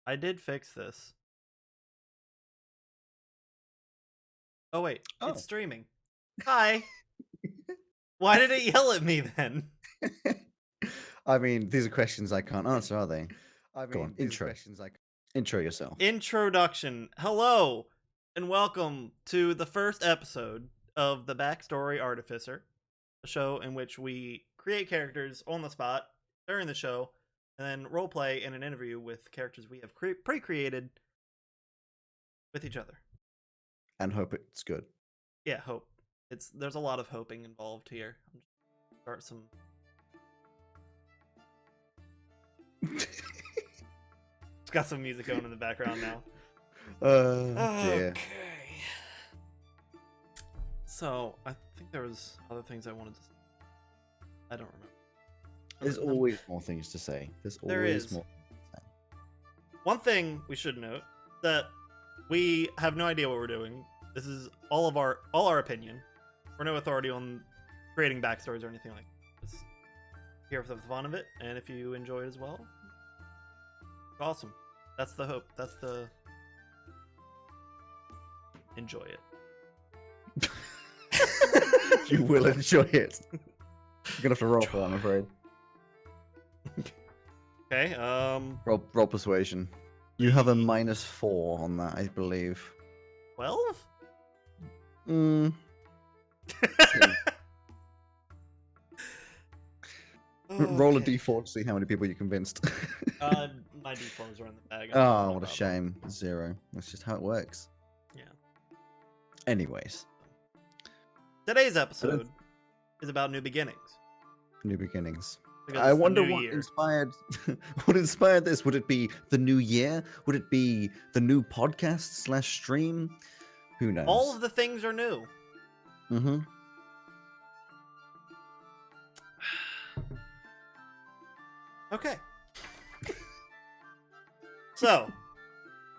I did fix this. Oh wait, it's Oh. streaming. Hi. Why did it yell at me then? I mean, these are questions I can't answer, are they? Go on, intro. Intro yourself. Introduction. Hello, and welcome to the first episode of the Backstory Artificer, a show in which we create characters on the spot during the show, and then roleplay in an interview with characters we have pre-created with each other. And hope it's good. Yeah, hope. There's a lot of hoping involved here. I'm just gonna start some. It's got some music going in the background now. Dear. Okay. So I think there was other things I wanted to say. I don't remember. There's always more things to say. There is. More. One thing we should note that we have no idea what we're doing. This is all our opinion. We're no authority on creating backstories or anything like that. Just here for the fun of it, and if you enjoy it as well, awesome. That's the hope. That's the enjoy it. You will enjoy it. You're gonna have to roll for that, I'm afraid. Okay. Roll persuasion. You have a -4 on that, I believe. 12? Roll a d4 to see how many people you convinced. My d4s are in the bag. Oh, what a shame. 0. That's just how it works. Yeah. Anyways. Today's episode is about new beginnings. New beginnings. Because I it's the wonder new what year. inspired this. Would it be the new year? Would it be the new podcast / stream? Who knows? All of the things are new. Mm-hmm. Okay. So,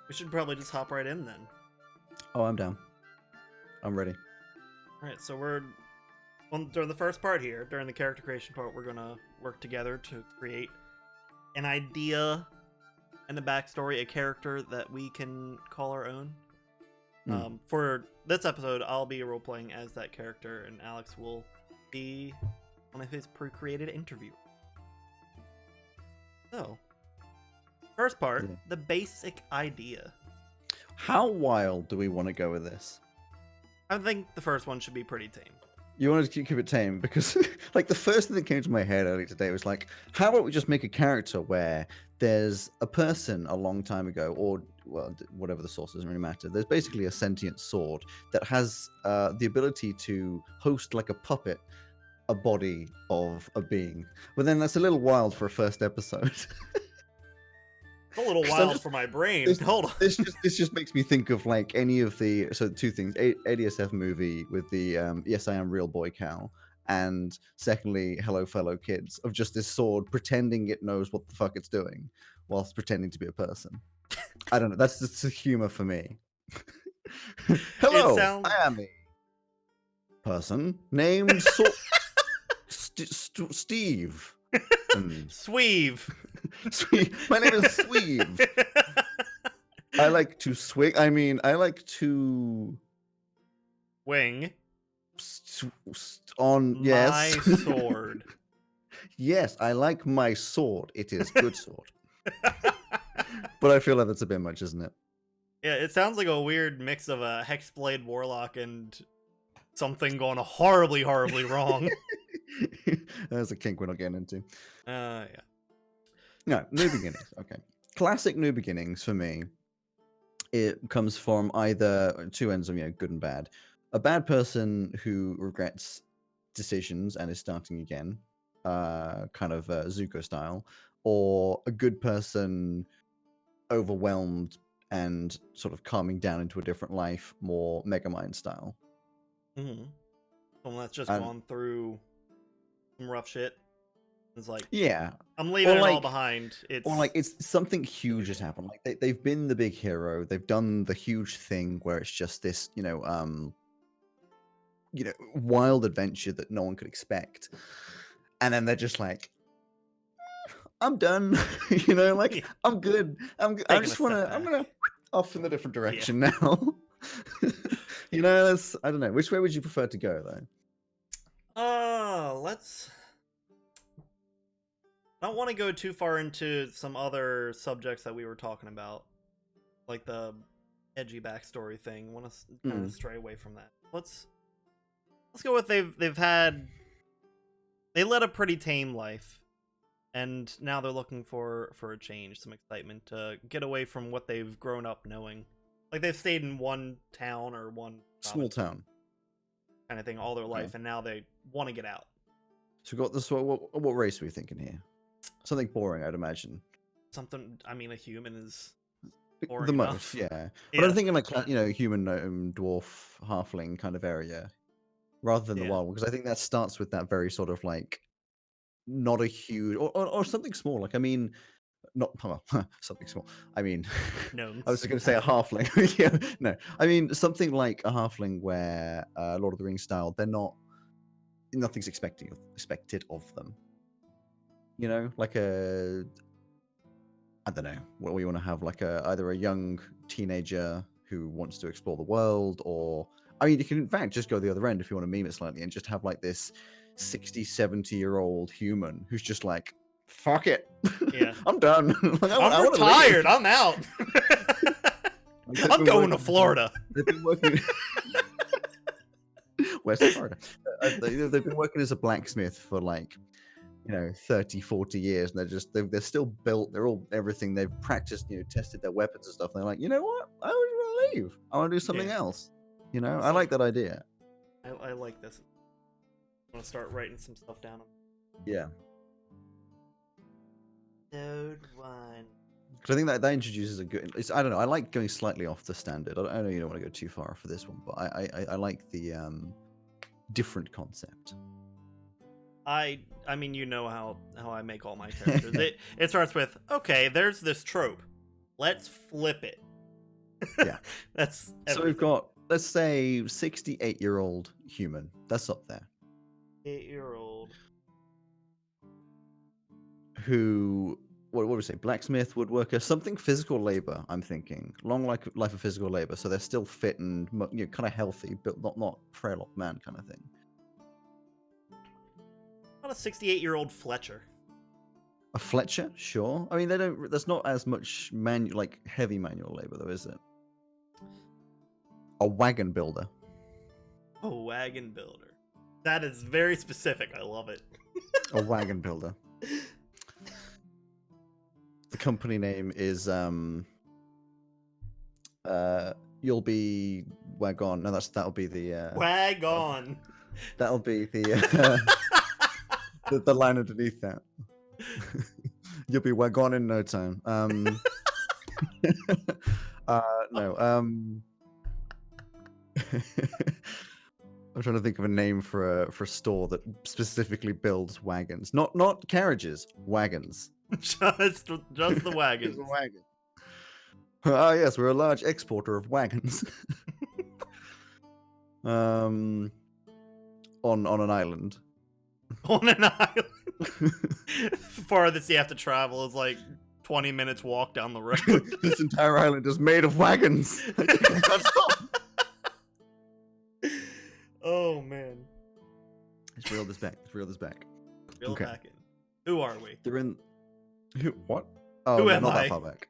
we should probably just hop right in then. Oh, I'm down. I'm ready. Alright, so during the first part here, during the character creation part, we're gonna work together to create an idea and a backstory, a character that we can call our own. For this episode, I'll be role-playing as that character, and Alex will be one of his pre-created interviewers. So, first part, the basic idea. How wild do we want to go with this? I think the first one should be pretty tame. You wanted to keep it tame because, like, the first thing that came to my head earlier today was like, how about we just make a character where there's a person a long time ago, or well, whatever the source, doesn't really matter. There's basically a sentient sword that has the ability to host like a puppet, a body of a being. But then that's a little wild for a first episode. It's a little wild for my brain. Hold on. This just makes me think of like any of the two things: ADSF movie with the Yes I Am Real Boy Cal, and secondly Hello Fellow Kids, of just this sword pretending it knows what the fuck it's doing whilst pretending to be a person. I don't know. That's just the humor for me. Hello, I am a person named Steve. Sweeve. My name is Sweeve. I like to swing. I mean, I like to wing on yes. My sword. Yes, I like my sword. It is good sword. But I feel like that's a bit much, isn't it? Yeah, it sounds like a weird mix of a Hexblade Warlock and something going horribly, horribly wrong. That's a kink we're not getting into. Yeah. No, new beginnings. Okay. Classic new beginnings for me. It comes from either two ends of, good and bad. A bad person who regrets decisions and is starting again, kind of Zuko style, or a good person overwhelmed and sort of calming down into a different life, more Megamind style. Mm-hmm. Someone that's just gone through some rough shit. It's like, yeah, I'm leaving it all behind. It's something huge has happened. Like they've been the big hero. They've done the huge thing where it's just this, wild adventure that no one could expect. And then they're just like, I'm done. You know, like Yeah. I'm good. I Taking a just step wanna. I'm back. gonna off in a different Yeah. direction now. You know, that's. I don't know. Which way would you prefer to go, though? Let's. I don't want to go too far into some other subjects that we were talking about, like the edgy backstory thing. Want to kind of Mm, stray away from that. Let's go with they led a pretty tame life, and now they're looking for a change, some excitement to get away from what they've grown up knowing. Like they've stayed in one town or one small province town. kind of thing all their Okay. life, and now they want to get out. So we got this. What race are we thinking here? Something boring, I'd imagine. Something. I mean, a human is boring The most, enough. yeah. But I'm Yeah. thinking like human, dwarf, halfling kind of area, rather than the Yeah. wild one, because I think that starts with that very sort of like not a huge or something small. Like I mean, not well, something small. I mean, I was Gnomes. going to say a halfling. Yeah, no. I mean something like a halfling where Lord of the Rings style. They're not. Nothing's expected of them. You know, like a I don't know what we want to have, like either a young teenager who wants to explore the world, or I mean, you can in fact just go the other end if you want to meme it slightly and just have like this 60, 70-year-old human who's just like, fuck it, Yeah. I'm done. Like, I I'm want to leave. retired. I'm out. Like, they've I'm been going to working- Florida. They've been working. West Florida. They've been working as a blacksmith for like 30, 40 years, and they're still built. They're all everything. They've practiced, tested their weapons and stuff. And they're like, you know what? I want to leave. I want to do something Yeah. else. I Awesome. like that idea. I like this. I'm gonna start writing some stuff down. Yeah, Node 1. because I think that introduces a good. I don't know. I like going slightly off the standard. I know you don't want to go too far for this one, but I like the different concept. I mean, you know how I make all my characters. It starts with, okay, there's this trope. Let's flip it. Yeah. That's So we've got, let's say, 68-year-old human. That's up there. 8-year-old. Who, what do we say? Blacksmith, woodworker, something physical labor. I'm thinking long life of physical labor. So they're still fit and kind of healthy, but not frail old man kind of thing. Not a 68-year-old Fletcher. A Fletcher, sure. I mean, they don't. There's not as much heavy manual labor though, is it? A wagon builder. A wagon builder. That is very specific. I love it. A wagon builder. The company name is You'll Be Wagon. No, that'll be the Wagon. that'll be the the line underneath that. You'll be wagon in no time. No. I'm trying to think of a name for a store that specifically builds wagons, not carriages, wagons. just the wagons. Just a wagon. Ah, yes, we're a large exporter of wagons. On an island. On an island. Farthest you have to travel is like 20 minutes walk down the road. This entire island is made of wagons. I can't stop. Oh man. Let's reel this back. Reel Okay. it back in. Who are we? They're in. Who? What? Oh, Who no, am not I? that far back.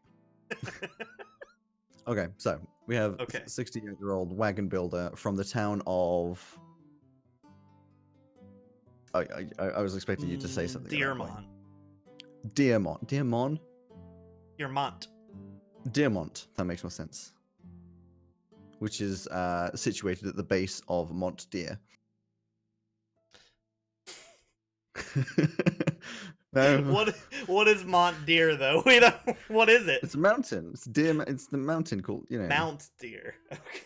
Okay, so we have Okay. 68-year-old wagon builder from the town of. I was expecting you to say something. Dearmont. Dearmont. Dearmont. That makes more sense. Which is situated at the base of Mont Deer. No. What is Mont Deer though? We don't. What is it? It's a mountain. It's Deer. It's the mountain called Mount Deer. Okay.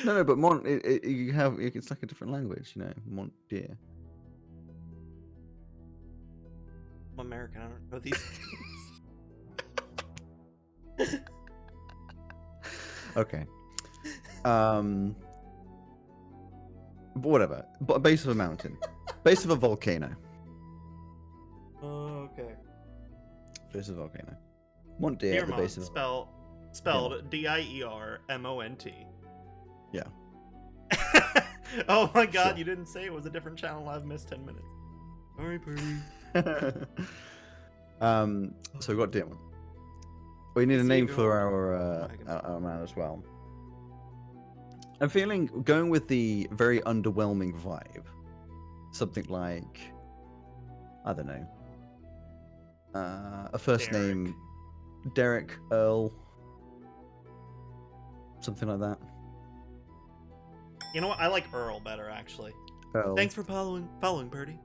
No, but Mont. You have. It's like a different language. Mont Deer. I'm American. I don't know these things. Okay. But whatever. But base of a mountain. Base of a volcano. Face of volcano. Want deer at the base of spelled Diermont. Yeah. Oh my god, Sure. you didn't say it was a different channel. I've missed 10 minutes. Sorry, Purdy. So we got Diamond. We need a See, name go for on. our man as well. I'm feeling going with the very underwhelming vibe. Something like, I don't know, a first Derek. name, Derek, Earl, something like that. You know what? I like Earl better, actually. Earl. Thanks for following, Purdy.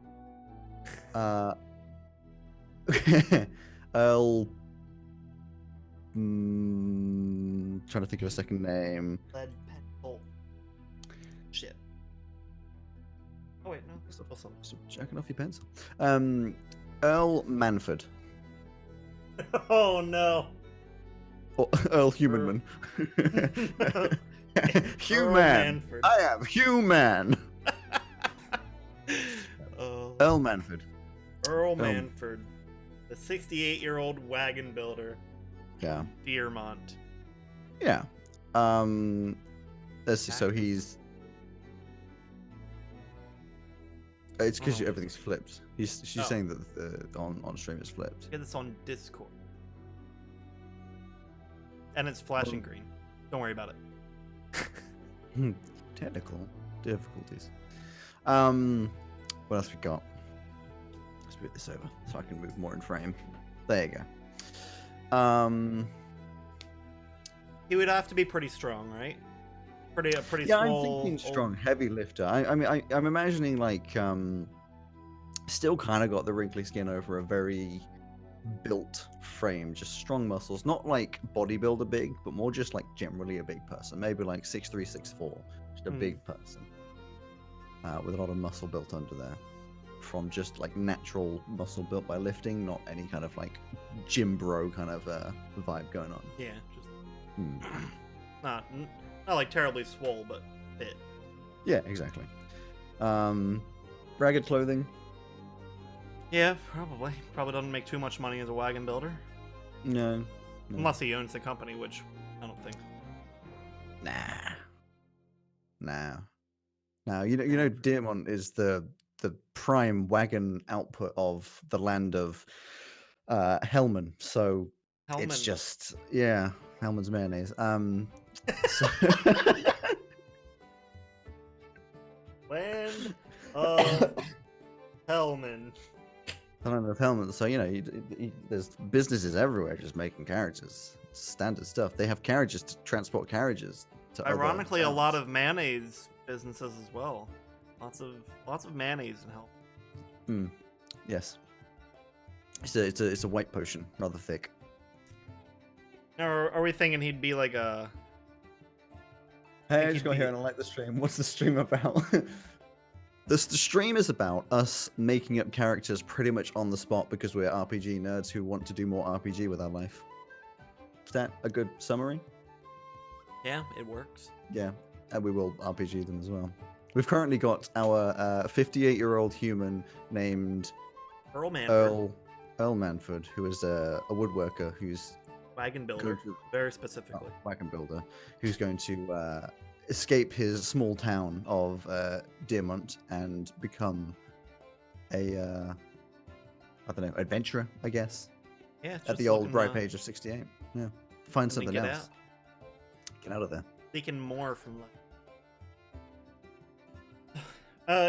Earl. Trying to think of a second name. Lead pencil. Shit. Oh wait, no. Awesome. Stop checking off your pencil. Earl Manford. Oh no. Or Earl Humanman. Human. Manford. I am human. Earl Manford. Earl Manford, the 68-year-old wagon builder. Yeah. Deermont. Yeah. Let's see. So he's. It's because everything's flipped. She's saying that the on stream it's flipped. Get this on Discord. And it's flashing green. Don't worry about it. Technical difficulties. What else we got? Let's move this over so I can move more in frame. There you go. He would have to be pretty strong, right? Pretty Yeah, swole, I'm thinking strong, heavy lifter. I'm imagining like still kind of got the wrinkly skin over a very built frame, just strong muscles, not like bodybuilder big, but more just like generally a big person, maybe like 6'3", 6'4", just a big person with a lot of muscle built under there, from just like natural muscle built by lifting, not any kind of like gym bro kind of vibe going on. Yeah, just not like terribly swole, but fit. Yeah, exactly. Ragged clothing. Yeah, probably. Probably doesn't make too much money as a wagon builder. No. Unless he owns the company, which I don't think. Now, you know, Deermont is the prime wagon output of the land of Hellman. So it's just Hellman's mayonnaise. So Land of Hellman. Land of Hellman. So you know, there's businesses everywhere just making carriages. Standard stuff. They have carriages to transport carriages. Ironically, a lot of mayonnaise businesses as well. Lots of mayonnaise in Hell. Yes. It's a white potion, rather thick. Are we thinking he'd be like a? Hey, I just got here and I like the stream. What's the stream about? The stream is about us making up characters pretty much on the spot because we're RPG nerds who want to do more RPG with our life. Is that a good summary? Yeah, it works. Yeah, and we will RPG them as well. We've currently got our 58-year-old human named Earl Manford. Earl Manford, who is a woodworker who's Wagon builder, very specifically. Wagon builder, who's going to escape his small town of Deermont and become a, I don't know, adventurer, I guess. Yeah, at the old ripe age of 68. Yeah, find something else. Get out of there. Seeking more from life.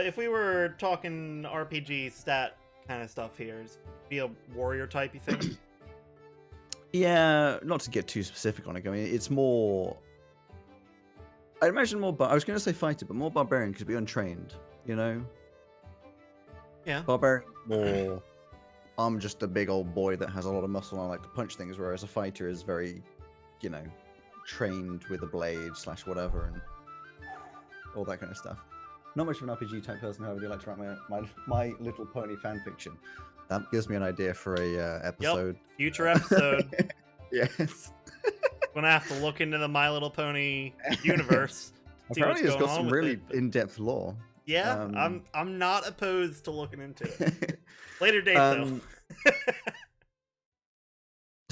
If we were talking RPG stat kind of stuff here, is be a warrior type, you think? Yeah, not to get too specific on it. I mean, it's more. I imagine more. I was going to say fighter, but more barbarian because be untrained. You know. Yeah. Barbarian more. I'm just a big old boy that has a lot of muscle and I like to punch things, whereas a fighter is very, you know, trained with a blade / whatever and all that kind of stuff. Not much of an RPG type person, however, I do like to write my Little Pony fan fiction. That gives me an idea for a episode. Yep. Future episode. Yes. Gonna have to look into the My Little Pony universe. Apparently, it's got some really in-depth lore. Yeah, I'm not opposed to looking into it. Later date though.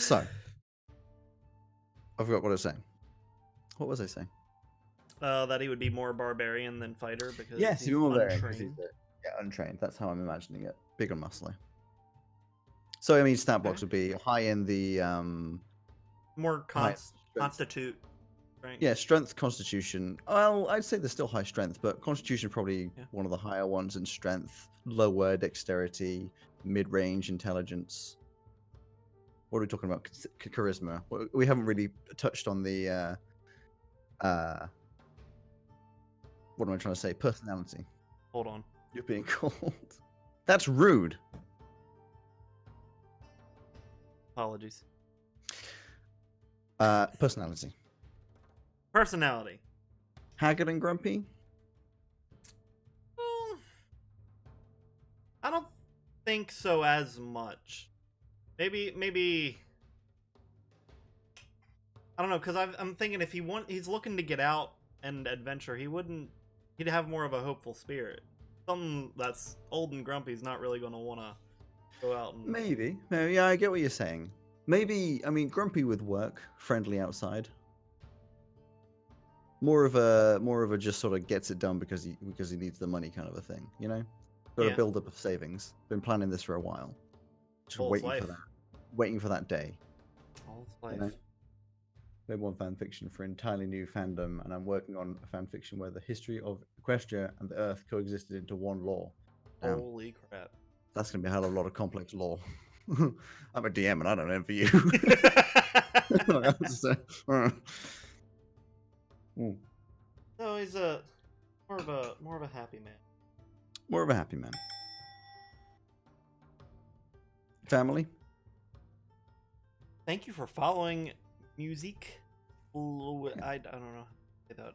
So, I forgot what I was saying. What was I saying? That he would be more barbarian than fighter because Yes, he's he's more variant because untrained. untrained. That's how I'm imagining it. Big and muscly. So I mean, stat box would be high in the More high strength. constitute. Right? Yeah, strength, constitution. Well, I'd say there's still high strength, but constitution probably one of the higher ones in strength. Lower dexterity, mid-range intelligence. What are we talking about? Charisma. We haven't really touched on the what am I trying to say? Personality. Hold on. You're being called. That's rude. Apologies. Personality. Personality. Haggard and grumpy? I don't think so as much. Maybe. I don't know, because I'm thinking if he's looking to get out and adventure, he'd have more of a hopeful spirit. Something that's old and grumpy is not really going to want to go out and... Maybe. Yeah, I get what you're saying. Maybe, I mean, grumpy with work, friendly outside. More of a just sort of gets it done because he needs the money kind of a thing, you know? Got a build up of savings. Been planning this for a while. Just waiting for that day. All his life. You know? Made one fan fiction for an entirely new fandom, and I'm working on a fan fiction where the history of Equestria and the Earth coexisted into one lore. Holy crap. That's going to be a hell of a lot of complex lore. I'm a DM and I don't envy you. So he's more of a happy man. More of a happy man. Family? Thank you for following music. I don't know. That.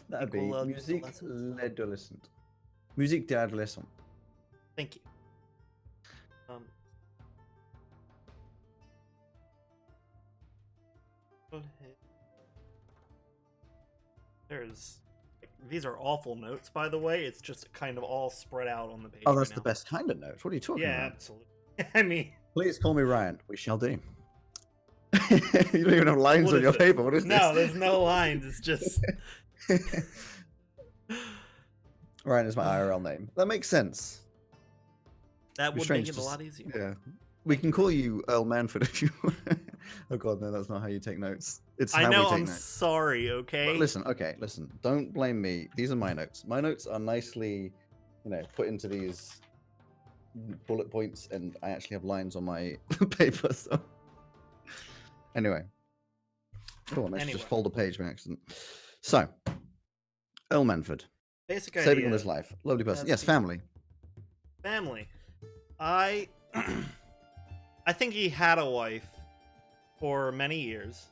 That'd be musique l'adolescent. Musique d'adolescent. Thank you. These are awful notes, by the way. It's just kind of all spread out on the page. Oh, that's the best kind of notes. What are you talking about? Yeah, absolutely. I mean, please call me Ryan. We shall do. You don't even have lines on your paper. What is this? No, there's no lines. It's just Ryan is my IRL name. That makes sense. That would make it a lot easier. Yeah. We can call you Earl Manford if you want. Oh god, no, that's not how you take notes. It's how we take I'm notes. Sorry, okay? But listen. Don't blame me. These are my notes. My notes are nicely, put into these bullet points, and I actually have lines on my paper, so... Anyway. Oh, I managed to just fold a page by accident. So, Earl Manford. Basic Saving idea. on his life. Lovely person. Yes, family. Family. I think he had a wife for many years.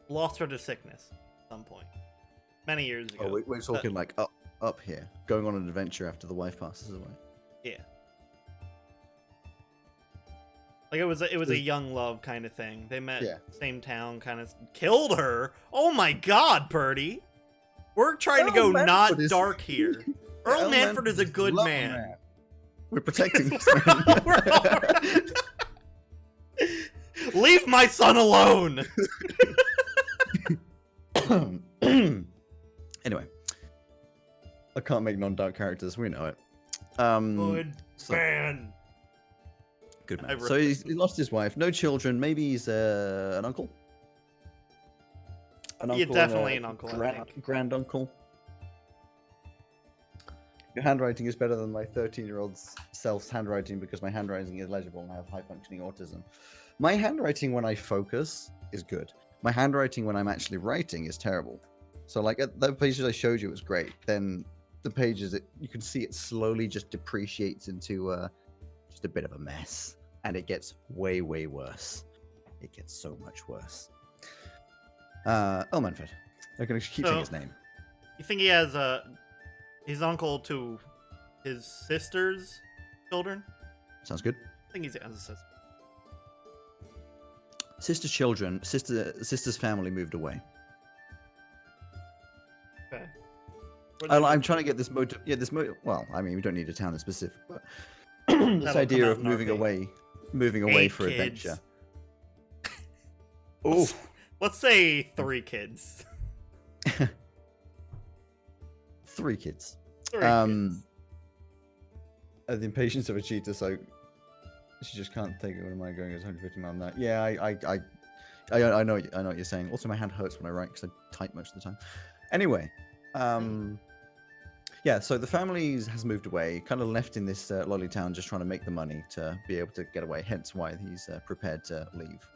Lost her to sickness at some point. Many years ago. Oh, we're talking like up here. Going on an adventure after the wife passes away. Yeah. Like it was a young love kind of thing. They met same town, kind of killed her. Oh my god, Purdy. We're trying to go not dark here. Earl Manford is a good man. We're protecting this man. Leave my son alone. Anyway, I can't make non-dark characters. We know it. Good man. Good man. So he lost his wife, no children. Maybe he's an uncle. Yeah, definitely an uncle. Grand uncle. Your handwriting is better than my 13-year-old self's handwriting because my handwriting is legible and I have high-functioning autism. My handwriting when I focus is good. My handwriting when I'm actually writing is terrible. So like the pages I showed you was great. Then the pages, you can see it slowly just depreciates into just a bit of a mess. And it gets way, way worse. It gets so much worse. Earl Manford. I'm going to keep saying his name. You think he has his uncle to his sister's children? Sounds good. I think he has a sister. Sister's children, sister's family moved away. Okay. I'm trying to get this motive. Yeah, well, I mean, we don't need a town in specific, but this idea of moving away for adventure. Oh, Let's say 3 kids. 3 kids. 3 kids. The impatience of a cheetah, so she just can't take it. What am I going? It's 150 miles an hour. Yeah, I know what you're saying. Also, my hand hurts when I write because I type most of the time. Anyway, yeah. So the family has moved away, kind of left in this lolly town, just trying to make the money to be able to get away. Hence why he's prepared to leave.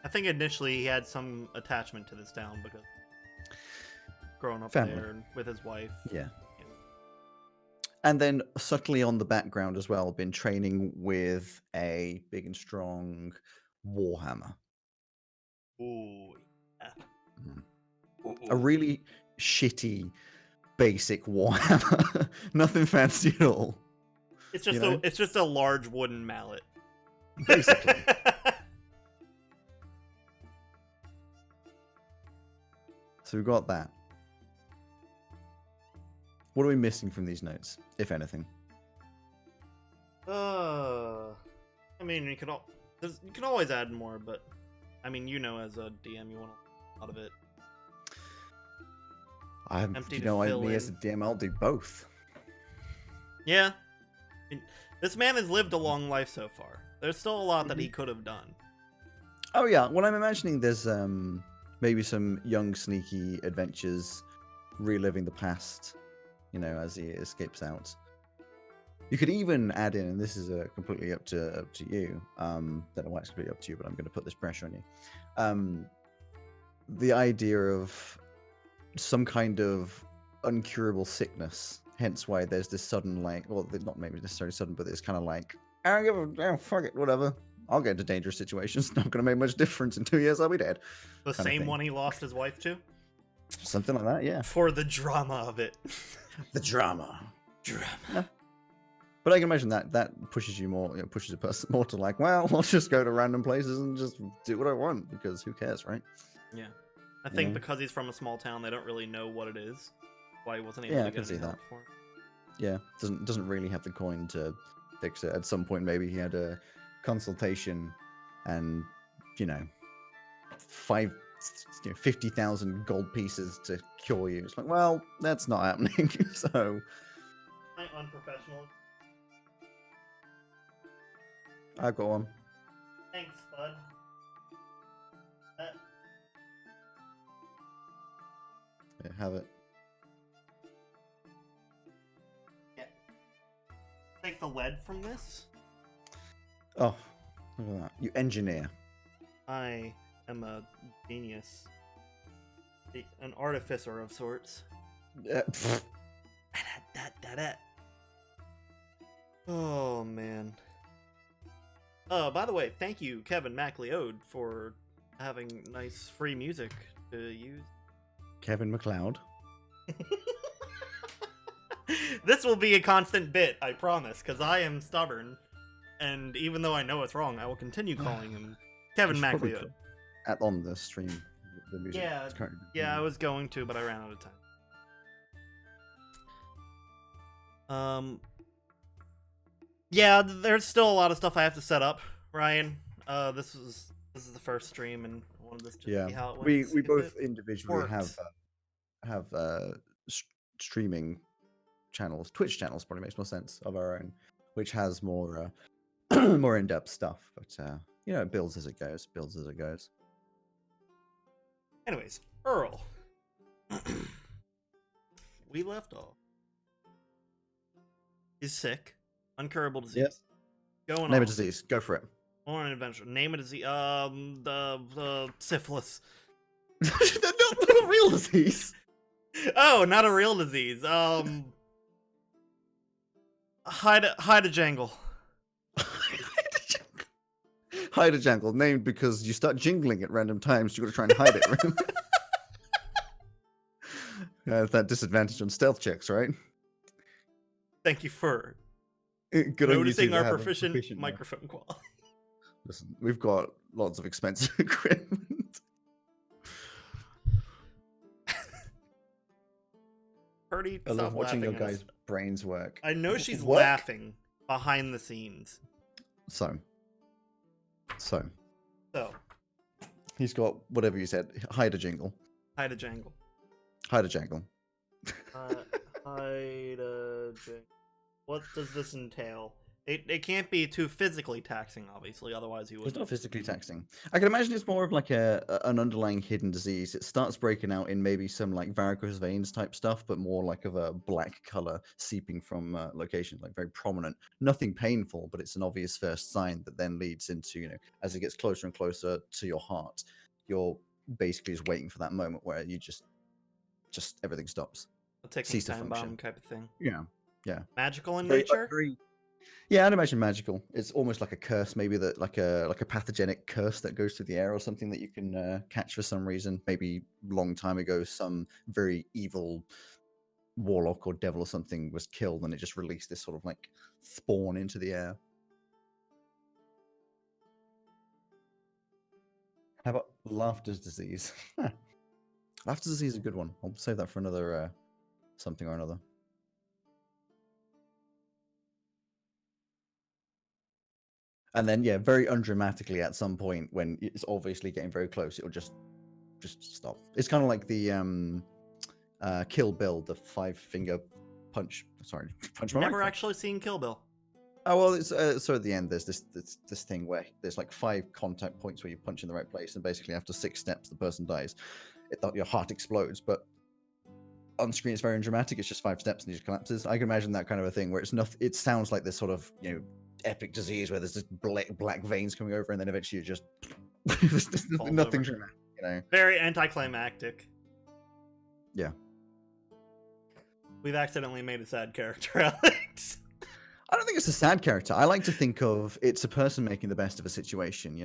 I think initially he had some attachment to this town because growing up Family. there with his wife. Yeah. And then subtly on the background as well, been training with a big and strong warhammer. Ooh, yeah. A really shitty, basic warhammer. Nothing fancy at all. It's just a large wooden mallet. Basically. So we've got that. What are we missing from these notes, if anything? I mean, you can always add more, but I mean, as a DM, you want a lot of it. As a DM, I'll do both. Yeah. I mean, this man has lived a long life so far. There's still a lot that he could have done. Oh yeah, well I'm imagining there's maybe some young sneaky adventures reliving the past, as he escapes out. You could even add in, and this is completely up to you. Don't know why it's completely up to you, but I'm going to put this pressure on you. The idea of some kind of uncurable sickness. Hence why there's this sudden, not maybe necessarily sudden, but it's kind of like, fuck it, whatever. I'll get into dangerous situations. Not going to make much difference. In 2 years, I'll be dead. The same one he lost his wife to? Something like that, yeah. For the drama of it. The drama. Yeah. But I can imagine that pushes you more, pushes a person more to like, well, I'll just go to random places and just do what I want because who cares, right? Yeah. I think because he's from a small town, they don't really know what it is. Why he wasn't able to get any help for it. Yeah, doesn't really have the coin to fix it. At some point, maybe he had a consultation and 50,000 gold pieces to cure you. It's like, well, that's not happening. So unprofessional. I've got one. Thanks, bud. Yeah, have it. Yeah. Take the lead from this. Oh, look at that. You engineer. I am a genius. An artificer of sorts. Oh, man. By the way, thank you, Kevin MacLeod, for having nice free music to use. Kevin MacLeod. This will be a constant bit, I promise, because I am stubborn. And even though I know it's wrong, I will continue calling him Kevin MacLeod. On the stream, the music. Yeah, I was going to, but I ran out of time. Yeah, there's still a lot of stuff I have to set up, Ryan. This is the first stream, and I wanted this to see how it went. We both individually have streaming channels, Twitch channels probably makes more sense, of our own, which has more more in-depth stuff. But it builds as it goes. Anyways, Earl. We left off. He's sick. Uncurable disease. Yep. Name a disease. Go for it. On an adventure. Name a disease. The syphilis. Not a real disease. Oh, not a real disease. Hide a jangle. Hide a jangle. Named because you start jingling at random times. You got to try and hide it. That disadvantage on stealth checks, right? Thank you for Good noticing our proficient microphone quality. Listen, we've got lots of expensive equipment. Purdy, I love watching your guys' brains work. I know she's laughing behind the scenes. So. He's got whatever you said. Hide a jingle. Hide a jangle. Hide a jangle. Hide a jangle. What does this entail? It can't be too physically taxing, obviously, otherwise you would. It's not physically taxing. I can imagine it's more of like an underlying hidden disease. It starts breaking out in maybe some like varicose veins type stuff, but more like of a black color seeping from locations, like very prominent. Nothing painful, but it's an obvious first sign that then leads into, as it gets closer and closer to your heart, you're basically just waiting for that moment where you just everything stops. A ticking Cease to time function. bomb type of thing. Yeah. Magical in Very, nature? yeah, I'd imagine magical. It's almost like a curse, maybe that like a pathogenic curse that goes through the air or something that you can catch for some reason. Maybe long time ago, some very evil warlock or devil or something was killed, and it just released this sort of like spawn into the air. How about laughter's disease? Laughter's disease is a good one. I'll save that for another something or another. And then, yeah, very undramatically at some point when it's obviously getting very close, it'll just stop. It's kind of like the Kill Bill, the 5-finger punch. Sorry, punch my Never microphone. actually seen Kill Bill. Oh well, it's so at the end there's this thing where there's like 5 contact points where you punch in the right place, and basically after 6 steps the person dies. Your heart explodes, but on screen it's very undramatic. It's just 5 steps and he just collapses. I can imagine that kind of a thing where it's not. It sounds like this sort of epic disease where there's just black veins coming over, and then eventually you just nothing dramatic. Very anticlimactic. Yeah. We've accidentally made a sad character, Alex. I don't think it's a sad character. I like to think of it's a person making the best of a situation,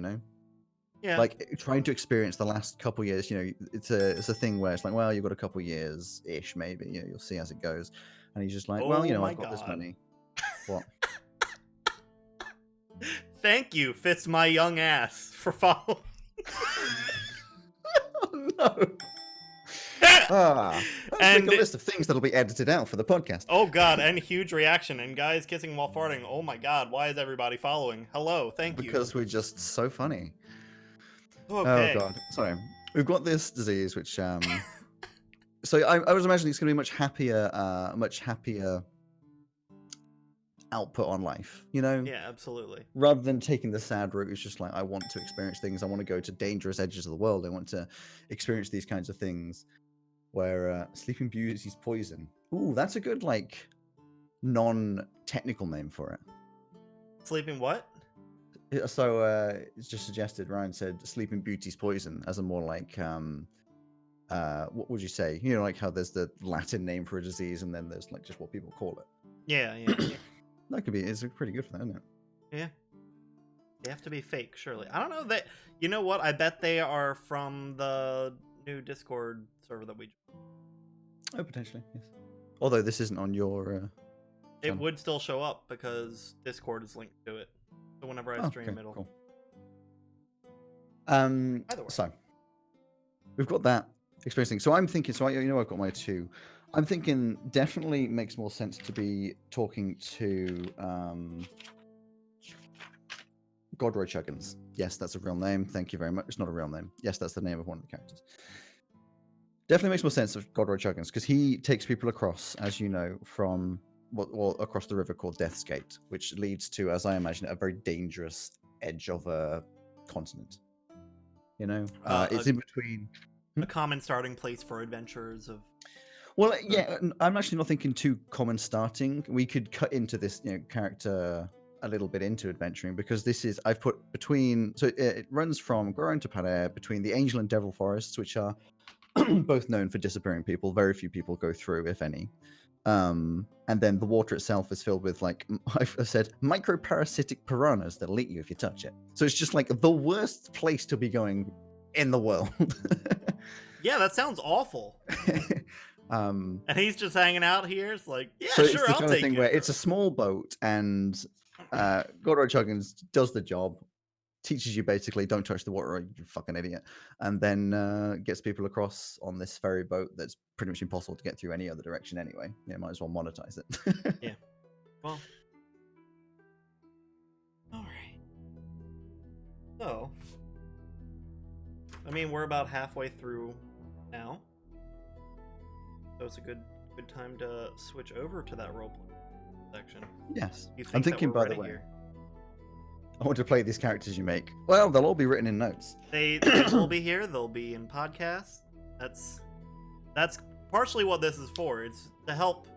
Yeah. Like trying to experience the last couple years, it's a thing where it's like, well, you've got a couple years ish, maybe, you'll see as it goes. And he's just like, well, I've got this money. What? Thank you, Fits My Young Ass, for following. Oh, no. Let's make a list of things that'll be edited out for the podcast. Oh god, and huge reaction, and guys kissing while farting. Oh my god, why is everybody following? Hello, thank you. Because we're just so funny. Okay. Oh god, sorry. We've got this disease, which so I was imagining it's going to be much happier output on life, Yeah, absolutely. Rather than taking the sad route, it's just like I want to experience things. I want to go to dangerous edges of the world. I want to experience these kinds of things. Where Sleeping Beauty's poison. Ooh, that's a good like non-technical name for it. Sleeping what? So it's just suggested. Ryan said Sleeping Beauty's poison as a more like what would you say? Like how there's the Latin name for a disease, and then there's like just what people call it. Yeah. That could be. It's pretty good for that, isn't it? Yeah. They have to be fake, surely. I don't know that. You know what? I bet they are from the new Discord server that we. Oh, potentially, yes. Although this isn't on your. It would still show up because Discord is linked to it. So whenever I stream, it'll. Cool. Either way. So we've got that experiencing. So I'm thinking. So I've got my 2. I'm thinking definitely makes more sense to be talking to Godroy Chuggins. Yes, that's a real name. Thank you very much. It's not a real name. Yes, that's the name of one of the characters. Definitely makes more sense of Godroy Chuggins because he takes people across, as you know, from across the river called Death's Gate, which leads to, as I imagine, a very dangerous edge of a continent. It's in between. A common starting place for adventurers of. Well, yeah, I'm actually not thinking too common starting. We could cut into this, character a little bit into adventuring because I've put between. So it runs from Goron to Pader between the Angel and Devil forests, which are both known for disappearing people. Very few people go through, if any. And then the water itself is filled with, like I've said, microparasitic piranhas that'll eat you if you touch it. So it's just like the worst place to be going in the world. Yeah, that sounds awful. And he's just hanging out here. It's like, yeah, so sure, it's the I'll kind take of thing it. where it's a small boat, and Godroy Chuggins does the job, teaches you basically don't touch the water, or you fucking idiot, and then gets people across on this ferry boat that's pretty much impossible to get through any other direction anyway. Might as well monetize it. Yeah. Well. All right. So. I mean, we're about halfway through now, so it's a good time to switch over to that roleplay section. Yes. You think I'm thinking, that we're by the ready way, here? I want to play these characters you make. Well, they'll all be written in notes. They will be here. They'll be in podcasts. That's partially what this is for. It's to help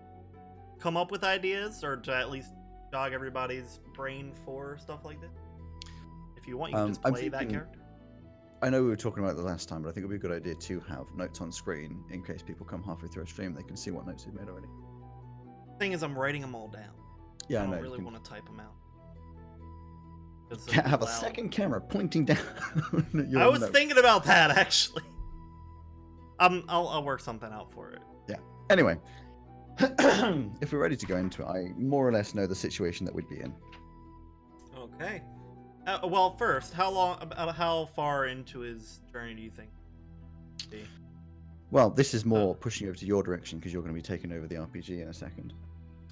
come up with ideas, or to at least jog everybody's brain for stuff like this. If you want, you can just play that character. I know we were talking about it the last time, but I think it would be a good idea to have notes on screen in case people come halfway through a stream. They can see what notes you've made already. Thing is, I'm writing them all down. Yeah, I don't really want to type them out. Have a second camera pointing down. I was thinking about that actually. I'll work something out for it. Yeah. Anyway, if we're ready to go into it, I more or less know the situation that we'd be in. Okay. Well, first, how far into his journey do you think? Well, this is more pushing over to your direction because you're going to be taking over the RPG in a second.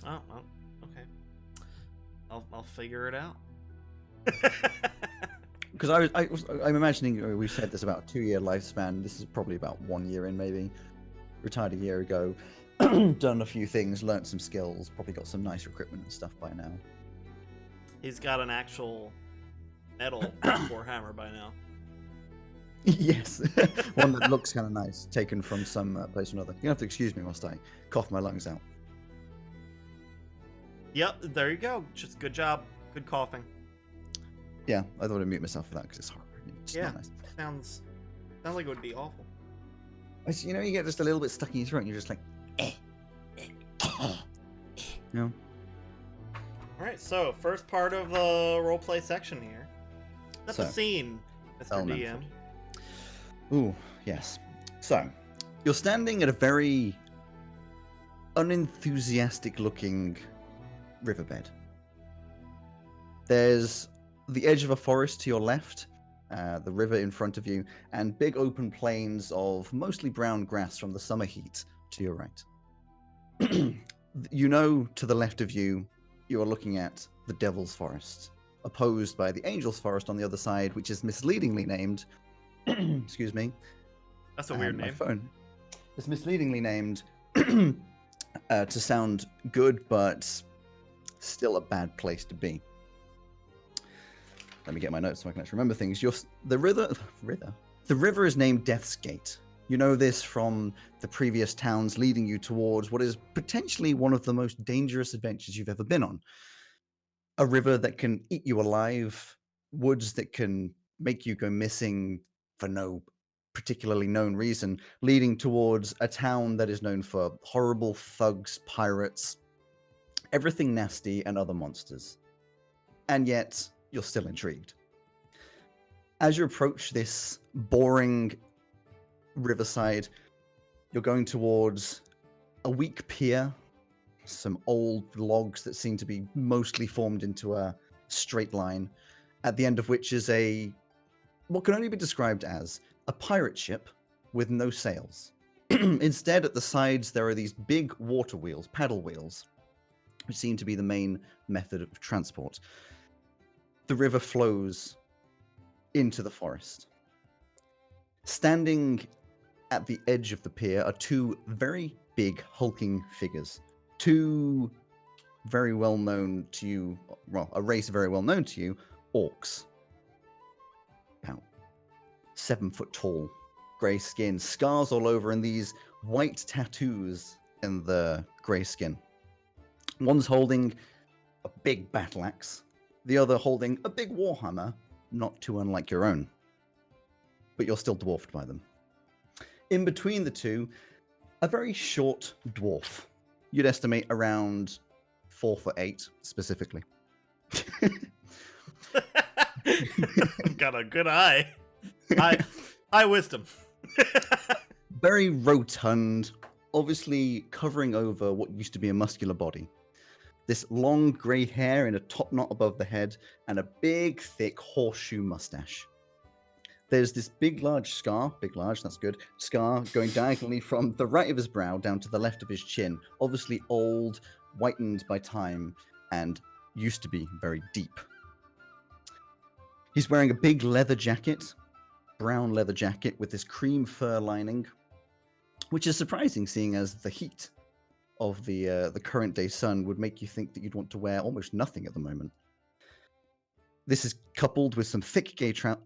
Oh, well, okay. I'll figure it out. Because I'm imagining we've said this about a 2-year lifespan. This is probably about 1 year in, maybe. Retired a year ago, done a few things, learnt some skills, probably got some nice equipment and stuff by now. He's got an actual metal warhammer by now. Yes, one that looks kind of nice, taken from some place or another. You have to excuse me whilst I cough my lungs out. Yep, there you go. Just good job, good coughing. Yeah, I thought I'd mute myself for that because it's hard. It's yeah, not nice. sounds like it would be awful. You know, you get just a little bit stuck in your throat and you're just like, No. Alright, so first part of the roleplay section here. Set the scene, Mr. Earl DM. Manford. Ooh, yes. So, you're standing at a very unenthusiastic looking riverbed. There's the edge of a forest to your left, the river in front of you, and big open plains of mostly brown grass from the summer heat to your right. You know, to the left of you, you are looking at the Devil's Forest, opposed by the Angel's Forest on the other side, which is misleadingly named. Excuse me. That's a weird name. My phone. It's misleadingly named to sound good, but still a bad place to be. Let me get my notes so I can actually remember things. The river is named Death's Gate. You know this from the previous towns leading you towards what is potentially one of the most dangerous adventures you've ever been on. A river that can eat you alive, woods that can make you go missing for no particularly known reason, leading towards a town that is known for horrible thugs, pirates, everything nasty, and other monsters. And yet, you're still intrigued. As you approach this boring riverside, you're going towards a weak pier, some old logs that seem to be mostly formed into a straight line, at the end of which is what can only be described as a pirate ship with no sails. Instead, at the sides, there are these big water wheels, paddle wheels, which seem to be the main method of transport. The river flows into the forest. Standing at the edge of the pier are two very big, hulking figures. Two very well known to you, well, a race very well known to you, orcs. About 7 foot tall, grey skin, scars all over, and these white tattoos in the grey skin. One's holding a big battle axe, the other holding a big warhammer, not too unlike your own. But you're still dwarfed by them. In between the two, a very short dwarf. You'd estimate around 4'8", specifically. Got a good eye. Eye wisdom. Very rotund, obviously covering over what used to be a muscular body. This long grey hair in a top knot above the head, and a big, thick horseshoe mustache. There's this that's good, scar going diagonally from the right of his brow down to the left of his chin, obviously old, whitened by time, and used to be very deep. He's wearing a big leather jacket, brown leather jacket with this cream fur lining, which is surprising, seeing as the heat of the current day sun would make you think that you'd want to wear almost nothing at the moment. This is coupled with some thick grey trousers.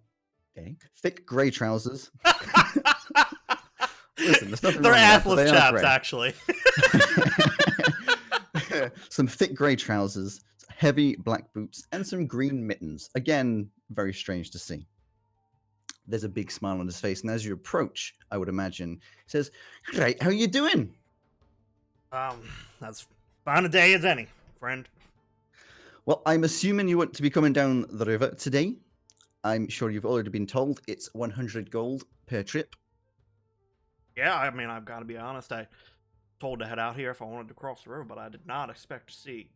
Listen, there's nothing They're wrong with that, but athlete they are chaps, grey. actually. Some thick grey trousers, heavy black boots, and some green mittens. Again, very strange to see. There's a big smile on his face, and as you approach, I would imagine, he says, "Great, how you doing?" That's fine a day as any, friend. Well, I'm assuming you want to be coming down the river today. I'm sure you've already been told it's 100 gold per trip. Yeah, I mean, I've got to be honest. I told to head out here if I wanted to cross the river, but I did not expect to see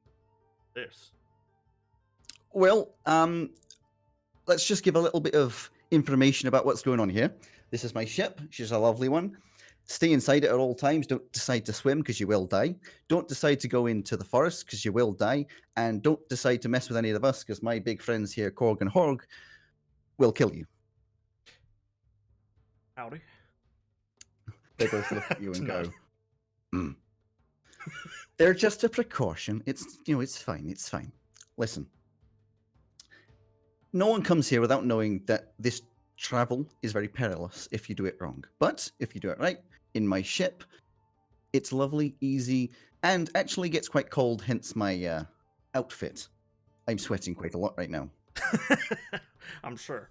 this. Well, let's just give a little bit of information about what's going on here. This is my ship. She's a lovely one. Stay inside it at all times. Don't decide to swim because you will die. Don't decide to go into the forest because you will die. And don't decide to mess with any of us because my big friends here, Korg and Horg, will kill you. Howdy. They both look at you and go, They're just a precaution. It's fine. It's fine. Listen. No one comes here without knowing that this travel is very perilous if you do it wrong. But if you do it right, in my ship, it's lovely, easy, and actually gets quite cold, hence my outfit. I'm sweating quite a lot right now. I'm sure.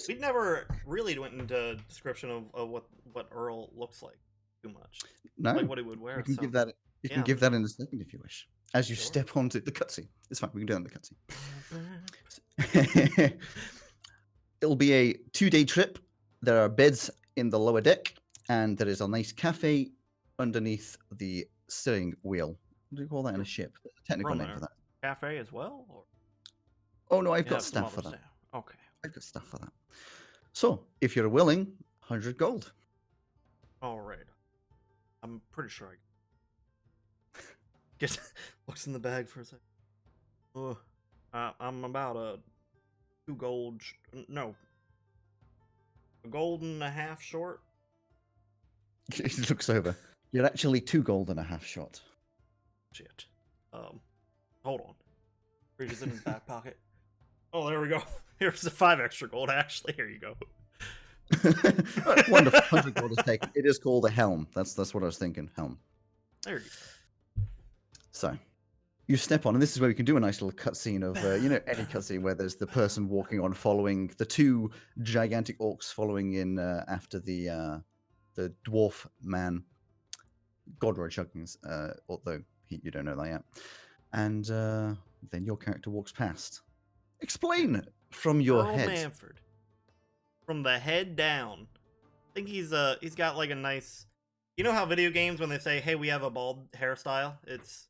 We never really went into description of what Earl looks like too much. No, like what he would wear. You can give that. You can give that in a second if you wish. As you step onto the cutscene, it's fine. We can do that in the cutscene. It'll be a 2-day trip. There are beds in the lower deck, and there is a nice cafe underneath the steering wheel. What do you call that in a ship? There's a technical name for that. Cafe as well? Or... Oh no, I've got staff for that. Okay. I've got stuff for that. So, if you're willing, 100 gold. All right. I'm pretty sure I get looks in the bag for a second. Oh, I'm about a 2 gold. No, a gold and a half short. He looks over. You're actually 2 gold and a half short. Shit. Hold on. Reaches in his back pocket. Oh, there we go. Here's the 5 extra gold. Actually, here you go. Right, wonderful. 100 gold is taken. It is called a helm. That's what I was thinking. Helm. There you go. So, you step on, and this is where we can do a nice little cutscene of, any cutscene where there's the person walking on, following the 2 gigantic orcs following in after the dwarf man, Godroy Chuggins, although you don't know that yet. And then your character walks past. Explain from your Earl head. Manford. From the head down. I think he's got like a nice. You know how video games when they say, "Hey, we have a bald hairstyle," it's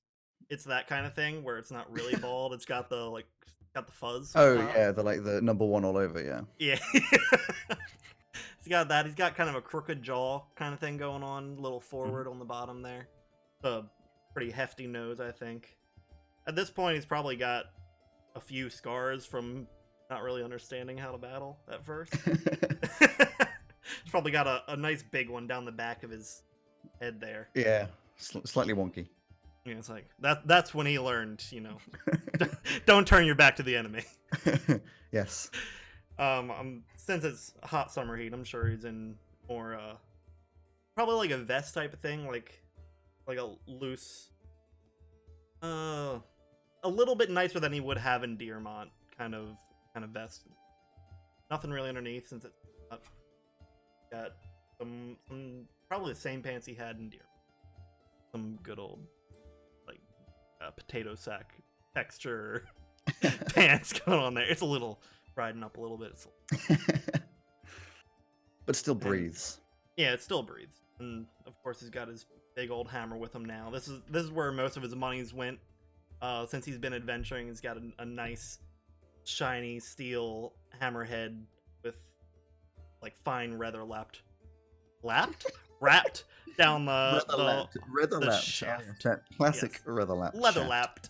that kind of thing where it's not really bald. It's got the fuzz. Oh yeah, the number 1 all over. Yeah. Yeah. He's got that. He's got kind of a crooked jaw kind of thing going on, a little forward on the bottom there. A pretty hefty nose, I think. At this point, he's probably got a few scars from not really understanding how to battle at first. He's probably got a nice big one down the back of his head there. Yeah, slightly wonky. Yeah, it's like that's when he learned, don't turn your back to the enemy. Yes. Since it's hot summer heat, I'm sure he's in more probably like a vest type of thing, like a loose a little bit nicer than he would have in Deermont kind of vest. Nothing really underneath since it's got some probably the same pants he had in Deermont. Some good old potato sack texture pants going on there. It's a little riding up a little bit. But still breathes. Yeah, it still breathes. And of course he's got his big old hammer with him now. This is where most of his money's went. Since he's been adventuring, he's got a nice shiny steel hammerhead with fine leather wrapped down the shaft. That classic leather lapped. Leather lapped.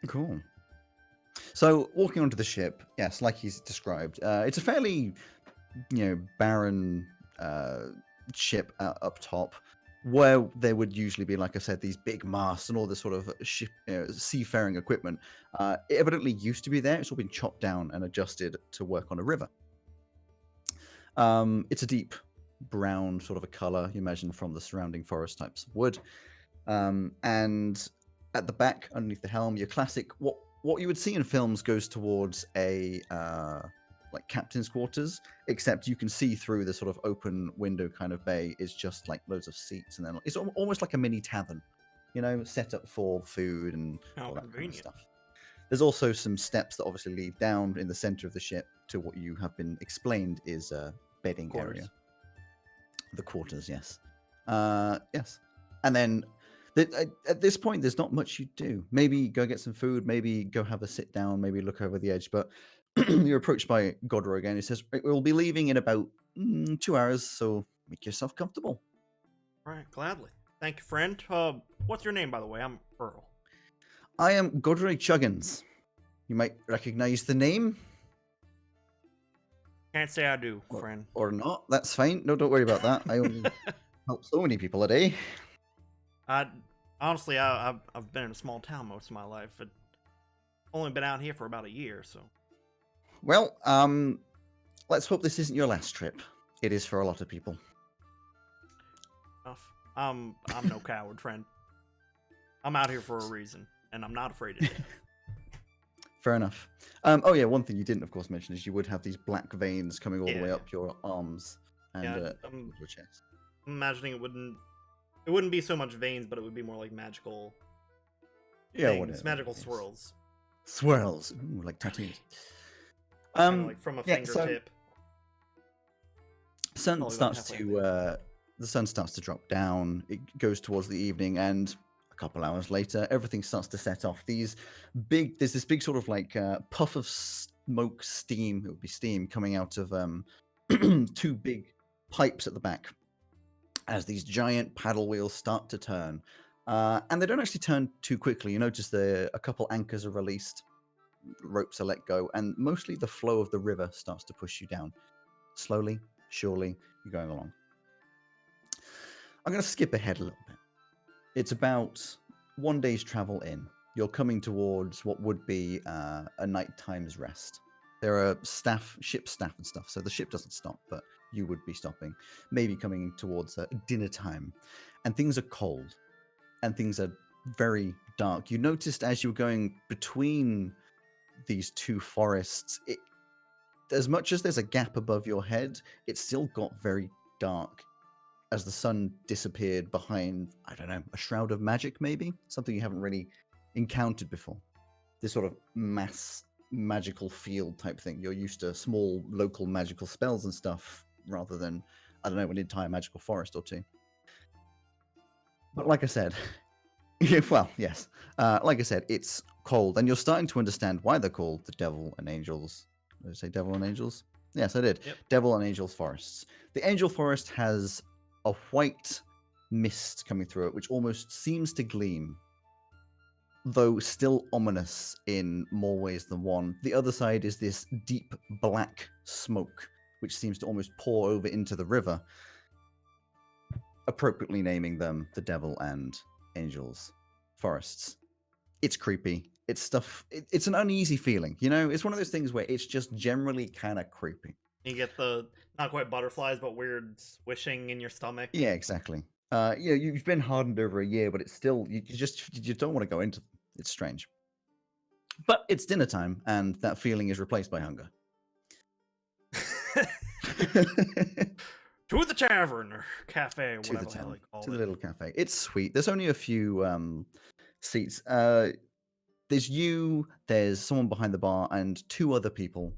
Cool. So walking onto the ship, yes, like he's described, it's a fairly barren ship up top, where there would usually be, like I said, these big masts and all this sort of ship seafaring equipment. It evidently used to be there. It's all been chopped down and adjusted to work on a river. It's a deep brown sort of a color, you imagine, from the surrounding forest types of wood. And at the back, underneath the helm, your classic what you would see in films goes towards a like captain's quarters, except you can see through the sort of open window kind of bay is just like loads of seats, and then it's almost like a mini tavern, set up for food and How all that kind of convenient. stuff. There's also some steps that obviously lead down in the center of the ship to what you have been explained is a bedding Quarters. area. The quarters, yes. Yes. And then at this point, there's not much you do. Maybe go get some food, maybe go have a sit down, maybe look over the edge. But you're approached by Godro again. He says, we'll be leaving in about 2 hours, so make yourself comfortable. All right, gladly. Thank you, friend. What's your name, by the way? I'm Earl. I am Godre Chuggins. You might recognize the name. Can't say I do, friend. Or not. That's fine. No, don't worry about that. I only help so many people a day. Honestly, I've been in a small town most of my life. I've only been out here for about a year, so. Well, let's hope this isn't your last trip. It is for a lot of people. I'm no coward, friend. I'm out here for a reason, and I'm not afraid of death. Fair enough. Oh yeah, one thing you didn't, of course, mention is you would have these black veins coming all the way up your arms and your chest. I'm imagining it wouldn't be so much veins, but it would be more like magical. Things, magical swirls. Swirls, ooh, like tattoos. Like from a fingertip. The sun starts to drop down. It goes towards the evening, and a couple hours later, everything starts to set off. There's this big sort of like puff of smoke, steam. It would be steam coming out of two big pipes at the back as these giant paddle wheels start to turn. And they don't actually turn too quickly. You notice a couple anchors are released, ropes are let go, and mostly the flow of the river starts to push you down. Slowly, surely, you're going along. I'm going to skip ahead a little bit. It's about 1 day's travel in. You're coming towards what would be a nighttime's rest. There are ship staff and stuff, so the ship doesn't stop, but you would be stopping. Maybe coming towards dinner time. And things are cold. And things are very dark. You noticed as you were going between these two forests, as much as there's a gap above your head, it still got very dark as the sun disappeared behind, I don't know, a shroud of magic, maybe? Something you haven't really encountered before. This sort of mass magical field type thing. You're used to small local magical spells and stuff rather than, I don't know, an entire magical forest or two. But like I said, well, yes. Like I said, it's cold, and you're starting to understand why they're called the Devil and Angels. Did I say Devil and Angels? Yes, I did. Yep. Devil and Angels forests. The Angel Forest has a white mist coming through it, which almost seems to gleam, though still ominous in more ways than one. The other side is this deep black smoke, which seems to almost pour over into the river, appropriately naming them the Devil and Angels forests. It's creepy. It's stuff. It's an uneasy feeling. It's one of those things where it's just generally kind of creepy. You get the not quite butterflies, but weird swishing in your stomach. Yeah, exactly. You've been hardened over a year, but it's still you don't want to go into them. It's strange. But it's dinner time, and that feeling is replaced by hunger. To the tavern or cafe or whatever the hell they call it. To the little cafe. It's sweet. There's only a few seats. There's you, there's someone behind the bar, and two other people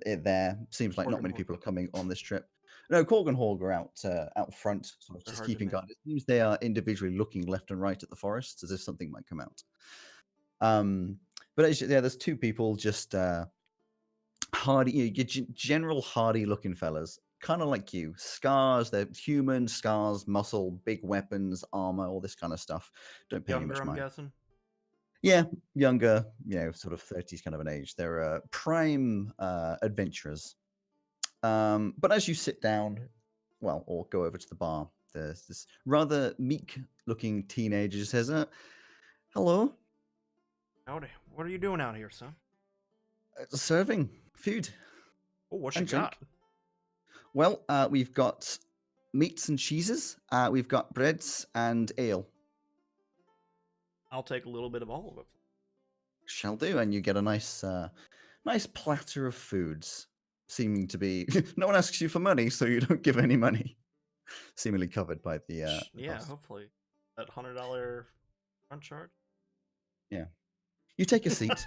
there. Seems like not many people are coming on this trip. No, Korg and Horg are out front, sort of just keeping guard. It seems they are individually looking left and right at the forests as if something might come out. But there's two people, just hardy, general hardy-looking fellas, kind of like you. Scars, they're human scars, muscle, big weapons, armor, all this kind of stuff. Don't pay me much mind. I'm guessing. Yeah, younger, sort of 30s kind of an age. They're prime adventurers. But as you sit down, well, or go over to the bar, there's this rather meek-looking teenager who says, "Hello, Howdy. What are you doing out here, son? serving food Oh, what you and got? drink." Well, we've got meats and cheeses. We've got breads and ale. I'll take a little bit of all of it. Shall do, and you get a nice platter of foods, seeming to be. No one asks you for money, so you don't give any money. Seemingly covered by the Yeah, cost. hopefully. That $100 front charge? Yeah, you take a seat.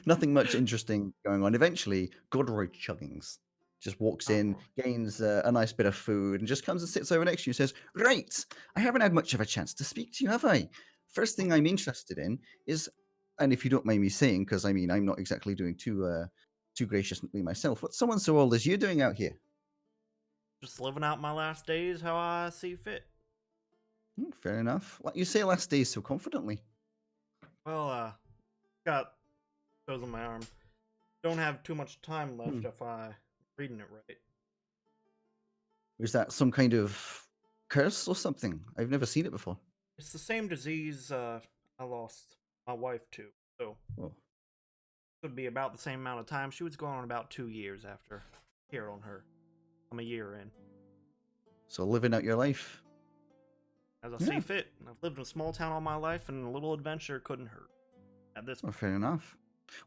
Nothing much interesting going on. Eventually, Godroy Chuggings just walks Oh, in, gains a nice bit of food, and just comes and sits over next to you and says, "Right, I haven't had much of a chance to speak to you, have I? First thing I'm interested in is, and if you don't mind me saying, because I mean, I'm not exactly doing too graciously myself, what someone so old as you doing out here?" just living out my last days how I see fit. Fair enough. Like you say last days so confidently. Well, got those on my arm. Don't have too much time Hmm. left if I reading it right. Was that some kind of curse or something? I've never seen it before. It's the same disease I lost my wife to, so Oh. it would be about the same amount of time. She was going on about 2 years after here on her. I'm a year in. So living out your life. As I Yeah. see fit. I've lived in a small town all my life, and a little adventure couldn't hurt. At this Well, point. fair enough.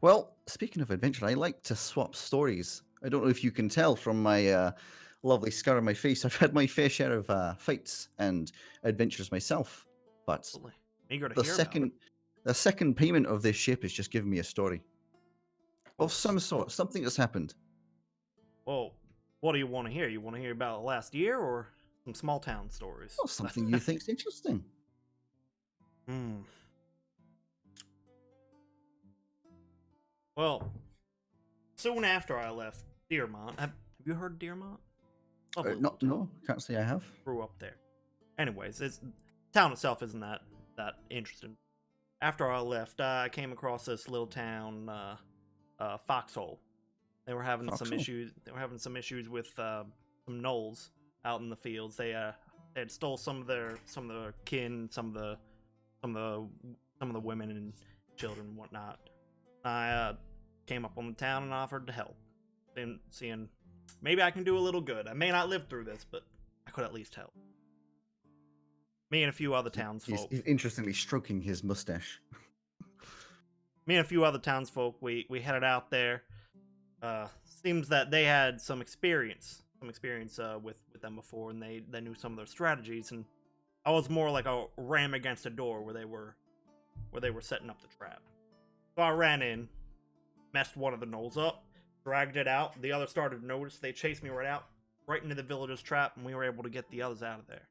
Well, speaking of adventure, I like to swap stories. I don't know if you can tell from my lovely scar on my face. I've had my fair share of fights and adventures myself. But Absolutely. Eager to the hear about it. second, the second payment of this ship is just giving me a story Oh, of some sort, something that's happened. well, what do you want to hear? You want to hear about last year or some small town stories? Well, something you think's interesting. Hmm. Well, soon after I left Deermont, have you heard of Deermont? Lovely little Not, town. no, can't say I have. Grew up there. Anyways, it's town itself isn't that interesting. After I left, I came across this little town, Foxhole. They were having some Foxhole. issues. They were having some issues with some gnolls out in the fields. They had stole some of their kin, some of the women and children and whatnot. I came up on the town and offered to help. And seeing maybe I can do a little good. I may not live through this, but I could at least help. Me and a few other townsfolk. He's interestingly stroking his mustache. Me and a few other townsfolk. We headed out there. Seems that they had some experience with them before, and they knew some of their strategies. And I was more like a ram against a door where they were setting up the trap. So I ran in, messed one of the gnolls up, dragged it out. The other started to notice. They chased me right into the villager's trap, and we were able to get the others out of there.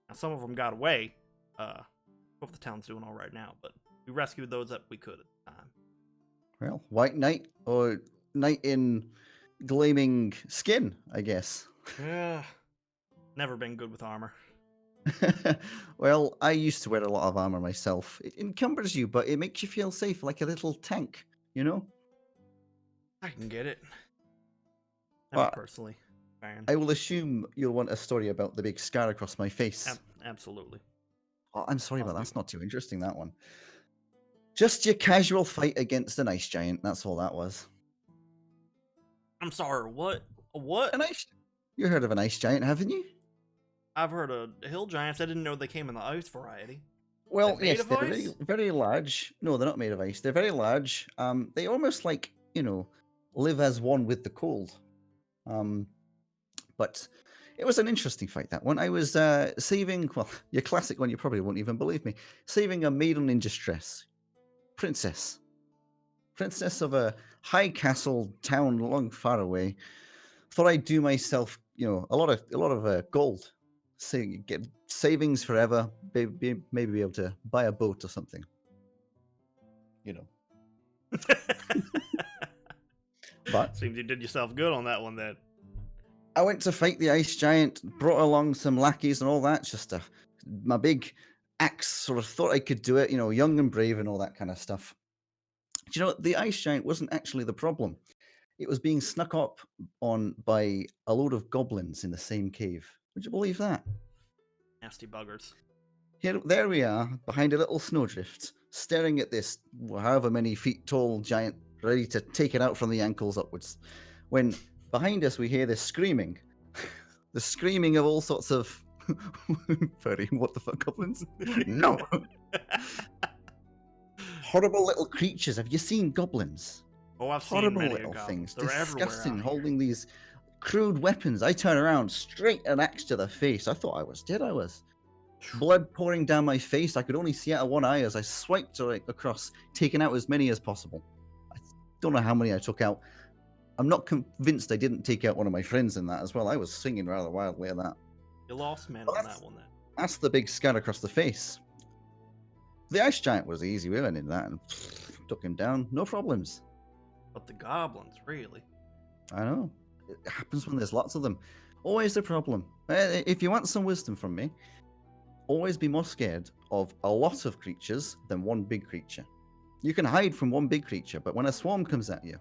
Now some of them got away. Hope the town's doing all right now, but we rescued those that we could at the time. Well, white knight or knight in gleaming skin, I guess. Yeah, never been good with armor. Well, I used to wear a lot of armor myself. It encumbers you, but it makes you feel safe, like a little tank, you know? I can get it. I'm Well, personally fan. I will assume you'll want a story about the big scar across my face. Absolutely. Oh, I'm sorry, but Let's that's do not too interesting, that one. Just your casual fight against an ice giant. That's all that was. I'm sorry, what? What? An ice. You heard of an ice giant, haven't you? I've heard of hill giants. I didn't know they came in the ice variety. Well, Made yes, of they're ice? very, very large. No, they're not made of ice. They're very large. They almost like, live as one with the cold. But it was an interesting fight, that one. I was saving, well, your classic one, you probably won't even believe me, saving a maiden in distress. Princess. Princess of a high castle town long far away. Thought I'd do myself, a lot of gold. Get savings forever. Maybe be able to buy a boat or something. But Seems you did yourself good on that one then. I went to fight the ice giant, brought along some lackeys and all that. My big axe, sort of thought I could do it, young and brave and all that kind of stuff. Do you know what? The ice giant wasn't actually the problem. It was being snuck up on by a load of goblins in the same cave. Would you believe that? Nasty buggers. There we are, behind a little snowdrift, staring at this however many feet tall giant, ready to take it out from the ankles upwards. When behind us we hear this screaming, the screaming of all sorts of furry, what the fuck, goblins? No, horrible little creatures. Have you seen goblins? Oh, I've seen Horrible many little goblins. things, They're everywhere disgusting, out here. holding these crude weapons. I turn around, straight an axe to the face. I thought I was dead. I was. Blood pouring down my face. I could only see out of one eye as I swiped right across, taking out as many as possible. I don't know how many I took out. I'm not convinced I didn't take out one of my friends in that as well. I was singing rather wildly at that. You lost men But on that one then. That's the big scar across the face. The ice giant was easy. We went in that and took him down. No problems. But the goblins, really? I know. It happens when there's lots of them. Always a problem. If you want some wisdom from me, always be more scared of a lot of creatures than one big creature. You can hide from one big creature, but when a swarm comes at you,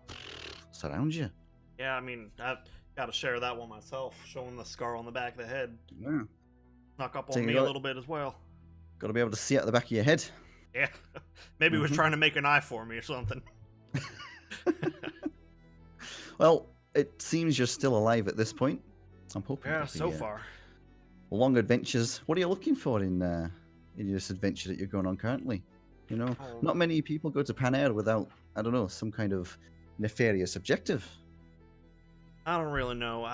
surround you. Yeah, I mean, I've got to share that one myself, showing the scar on the back of the head. Yeah. Snuck up So on you me a got- little bit as well. Got to be able to see out the back of your head. Yeah. Maybe he was Mhm. trying to make an eye for me or something. Well, it seems you're still alive at this point. I'm hoping. Yeah, it'll so be, far. long adventures. What are you looking for in this adventure that you're going on currently? Oh. Not many people go to Pan without, I don't know, some kind of nefarious objective. I don't really know.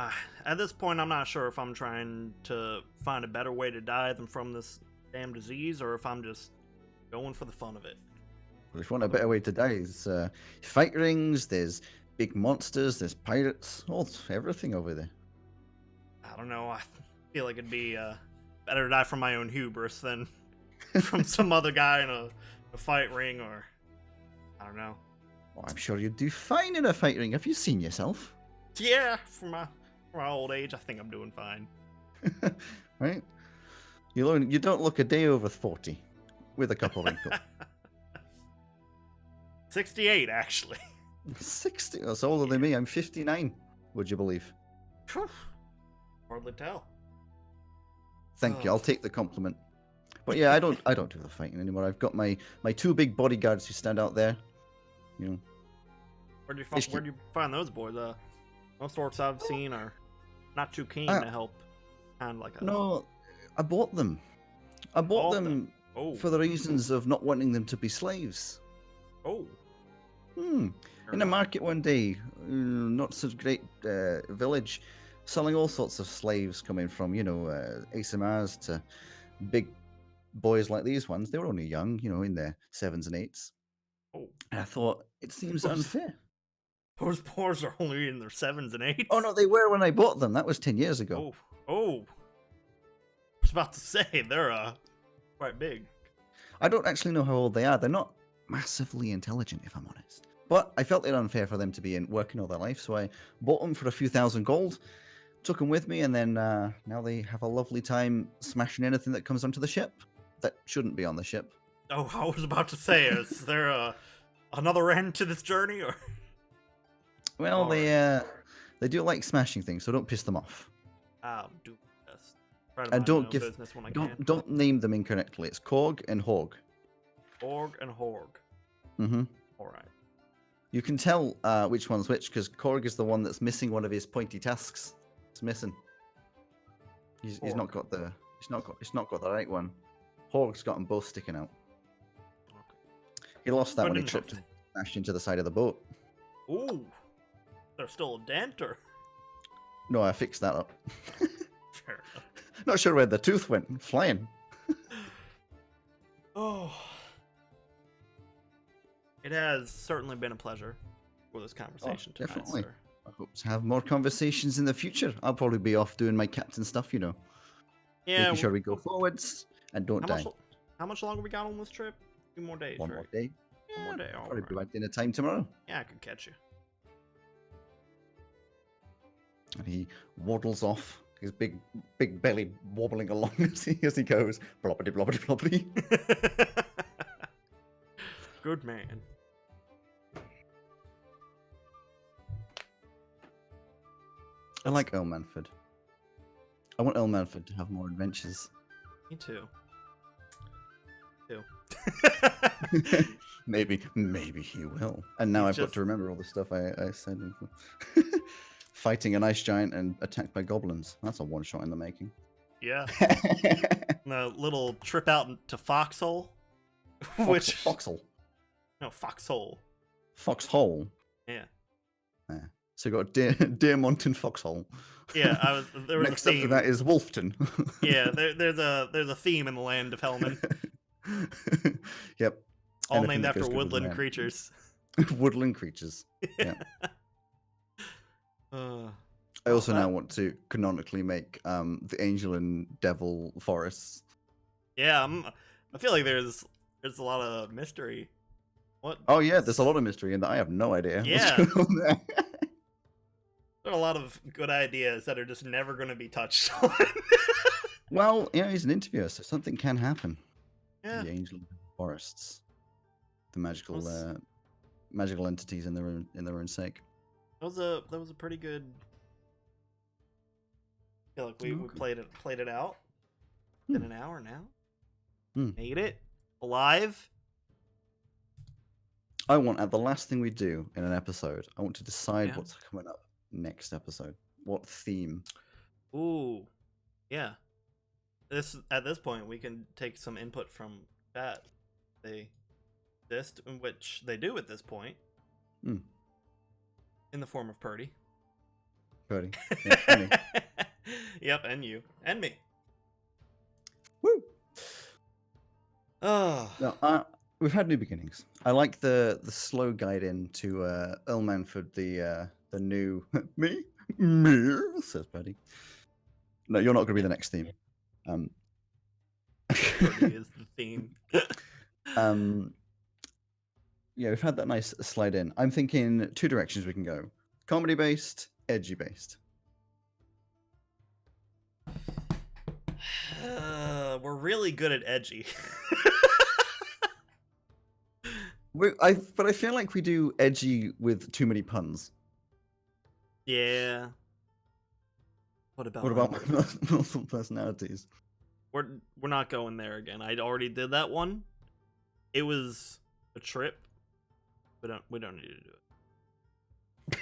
At this point, I'm not sure if I'm trying to find a better way to die than from this damn disease, or if I'm just going for the fun of it. Well, if you want a better way to die, there's fight rings, there's big monsters, there's pirates, everything over there. I don't know. I feel like it'd be better to die from my own hubris than from some other guy in a fight ring, or I don't know. Well, I'm sure you'd do fine in a fight ring. Have you seen yourself? Yeah, for my old age, I think I'm doing fine. Right? You don't look a day over 40 with a couple wrinkles. 68, actually. 60? That's older than me. I'm 59, would you believe? Phew. Hardly tell. Thank you. Oh. I'll take the compliment. But yeah, I don't do the fighting anymore. I've got my two big bodyguards who stand out there. Where'd you Fishing. find those boys? Most orcs I've seen are not too keen Uh, to help. Kind of like us. No, I bought them. I bought them Oh. for the reasons of not wanting them to be slaves. Oh. In a market one day, not such great village, selling all sorts of slaves coming from, ASMRs to big boys like these ones. They were only young, in their 7s and 8s. Oh. And I thought, it seems Oops. unfair. Those boys are only in their 7s and 8s. Oh, no, they were when I bought them. That was 10 years ago. Oh. I was about to say, they're quite big. I don't actually know how old they are. They're not massively intelligent, if I'm honest. But I felt it unfair for them to be working all their life, so I bought them for a few thousand gold, took them with me, and then now they have a lovely time smashing anything that comes onto the ship that shouldn't be on the ship. Oh, I was about to say, is there another end to this journey, or? Well, Alright. they do like smashing things, so don't piss them off. I'll do my best. Try to And mind don't my own give- business when I can. Don't name them incorrectly. It's Korg and Hog. Org and Horg. Mm-hmm. All right. You can tell which one's which because Korg is the one that's missing one of his pointy tusks. It's missing. He's not got the the right one. Hog's got them both sticking out. Okay. He lost that Good when he enough. tripped and smashed into the side of the boat. Ooh. There's still a dent, or? No, I fixed that up. Fair enough. Not sure where the tooth went. Flying. Oh. It has certainly been a pleasure for this conversation tonight, definitely. sir. I hope to have more conversations in the future. I'll probably be off doing my captain stuff, Yeah. making sure we go forwards and don't die. How much longer we got on this trip? 2 more days, One right? more day. One more day. All Probably right. be back dinner time tomorrow. Yeah, I could catch you. And he waddles off his big belly wobbling along as he goes. Bloppity bloppity bloppity. Good man. I like Earl Manford. I want Earl Manford to have more adventures. Me too. maybe he will. And now I've got to remember all the stuff I said. Fighting an ice giant and attacked by goblins. That's a one shot in the making. Yeah. A little trip out to Foxhole. Foxhole. No, Foxhole. Foxhole. Yeah. So you got Deermont and Foxhole. Yeah, there was Next a theme. up to that is Wolfton. Yeah, there's a theme in the land of Hellman. Yep. All named after woodland creatures. Woodland creatures. Yeah. I also now want to canonically make the angel and devil forests. Yeah, I feel like there's a lot of mystery. What? Oh yeah, there's a lot of mystery in that. I have no idea. Yeah. What's going on there. There are a lot of good ideas that are just never going to be touched on. Well, he's an interviewer, so something can happen. Yeah. The angel and forests, the magical entities in their own sake. That was a pretty good. I feel like we played it out. In an hour now. Made it alive. I want at the last thing we do in an episode, I want to decide what's coming up next episode. What theme? Ooh, yeah. At this point we can take some input from chat. They exist, which they do at this point. In the form of Purdy. Purdy. Yeah, yep, and you and me. Woo! Oh. No, we've had new beginnings. I like the slow guide into Earl Manford, the new me, says Purdy. No, you're not going to be the next theme. Purdy is the theme. Yeah, we've had that nice slide in. I'm thinking 2 directions we can go: comedy based, edgy based. We're really good at edgy. But I feel like we do edgy with too many puns. Yeah. What about multiple personalities? We're not going there again. I already did that one. It was a trip. We don't need to do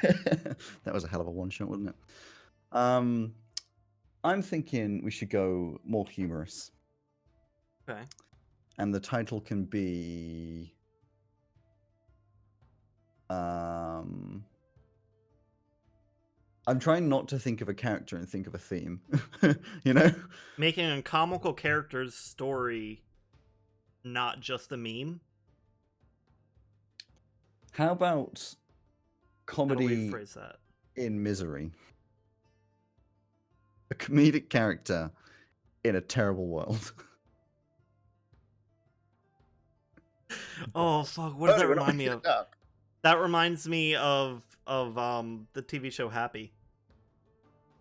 it. That was a hell of a one shot, wasn't it? I'm thinking we should go more humorous. Okay. And the title can be I'm trying not to think of a character and think of a theme. Making a comical character's story not just a meme. How about comedy? How do we phrase that? In misery. A comedic character in a terrible world. Oh fuck! What does that remind me of? That reminds me of the TV show Happy.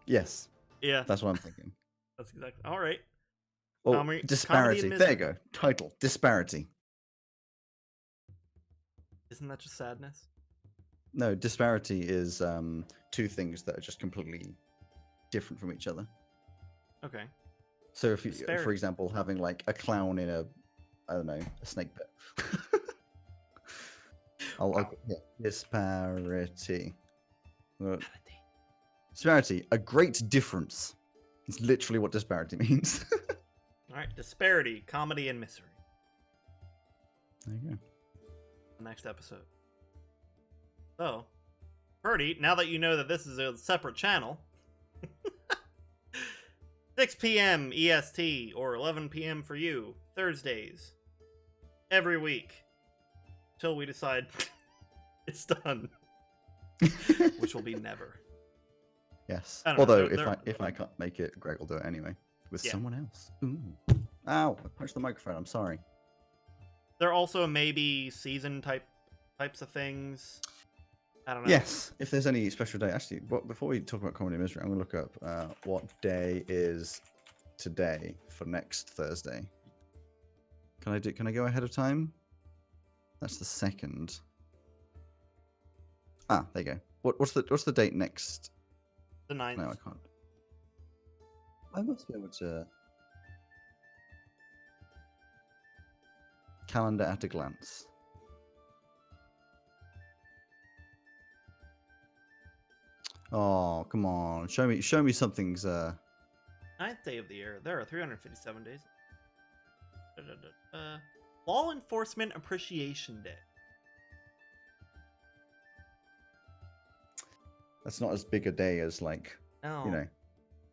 Yes. Yeah. That's what I'm thinking. That's exactly. All right. Oh, disparity. There you go. Title: Disparity. Isn't that just sadness? No, disparity is 2 things that are just completely different from each other. Okay. So if you, for example, having like a clown in a snake pit. Disparity. Disparity, a great difference. It's literally what disparity means. All right, disparity, comedy, and misery. There you go. The next episode. So, Purdy, now that you know that this is a separate channel, 6 p.m. EST or 11 p.m. for you, Thursdays, every week, till we decide it's done, which will be never. Yes. I Although if I can't make it, Greg will do it anyway with someone else. Ooh. Ow! I punched the microphone. I'm sorry. There are also maybe season types of things. I don't know. Yes, if there's any special day. Actually, before we talk about comedy and misery, I'm gonna look up what day is today for next Thursday. Can I go ahead of time? That's the 2nd. Ah, there you go. What's the date next? The 9th. No, I can't. I must be able to. Calendar at a glance. Oh, come on. Show me something's 9th day of the year. There are 357 days. Law Enforcement Appreciation Day. That's not as big a day as like, No. you know,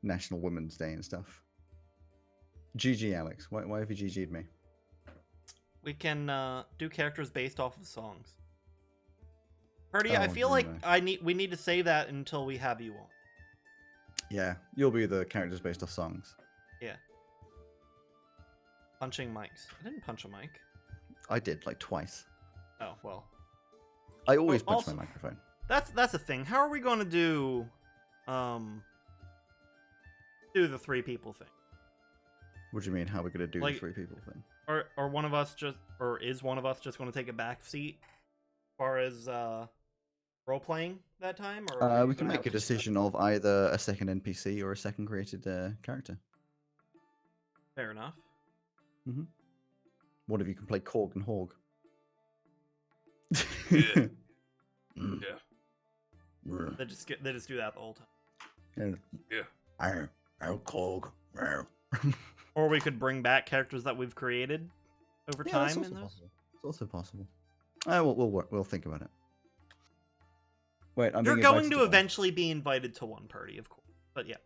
National Women's Day and stuff. GG, Alex. Why have you GG'd me? We can do characters based off of songs. Purdy, Oh, I feel no, like no. we need to save that until we have you on. Yeah, you'll be the characters based off songs. Yeah. Punching mics. I didn't punch a mic. I did, like, twice. Oh, well. I always punch also, my microphone. That's a thing. How are we going to do the 3 people thing? What do you mean? How are we going to do Like, the 3 people thing? Or is one of us just going to take a back seat as far as role playing that time? Or are We can gonna make a have decision of either a second NPC or a second created character. Fair enough. Mm-hmm. One of you can play Korg and Hog. Yeah. Yeah. They just do that the whole time. Yeah. I'm Korg. Or we could bring back characters that we've created over time in those. Possible. It's also possible. We'll think about it. Wait, You're going to eventually be invited to one party, of course. But yeah,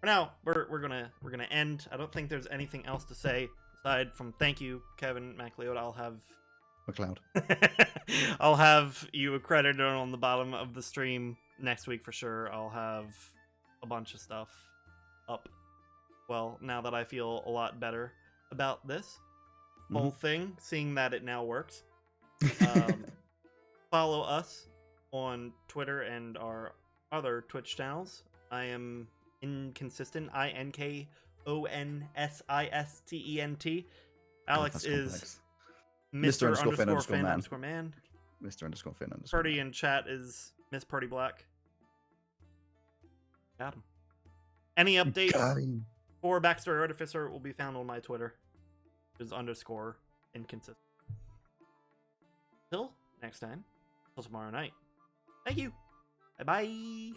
for now, we're gonna end. I don't think there's anything else to say aside from thank you, Kevin MacLeod. I'll have McLeod. I'll have you accredited on the bottom of the stream next week for sure. I'll have a bunch of stuff up. Well, now that I feel a lot better about this whole thing, seeing that it now works. Follow us on Twitter and our other Twitch channels. I am Inkonsistent, INKONSISTENT. Alex is Mr._Finn_man. Mr._Finn_man. Purdy in chat is Miss Purdy Black. Got him. Any updates for Backstory Artificer will be found on my Twitter, which is _inconsistent. Till next time, till tomorrow night. Thank you. Bye-bye.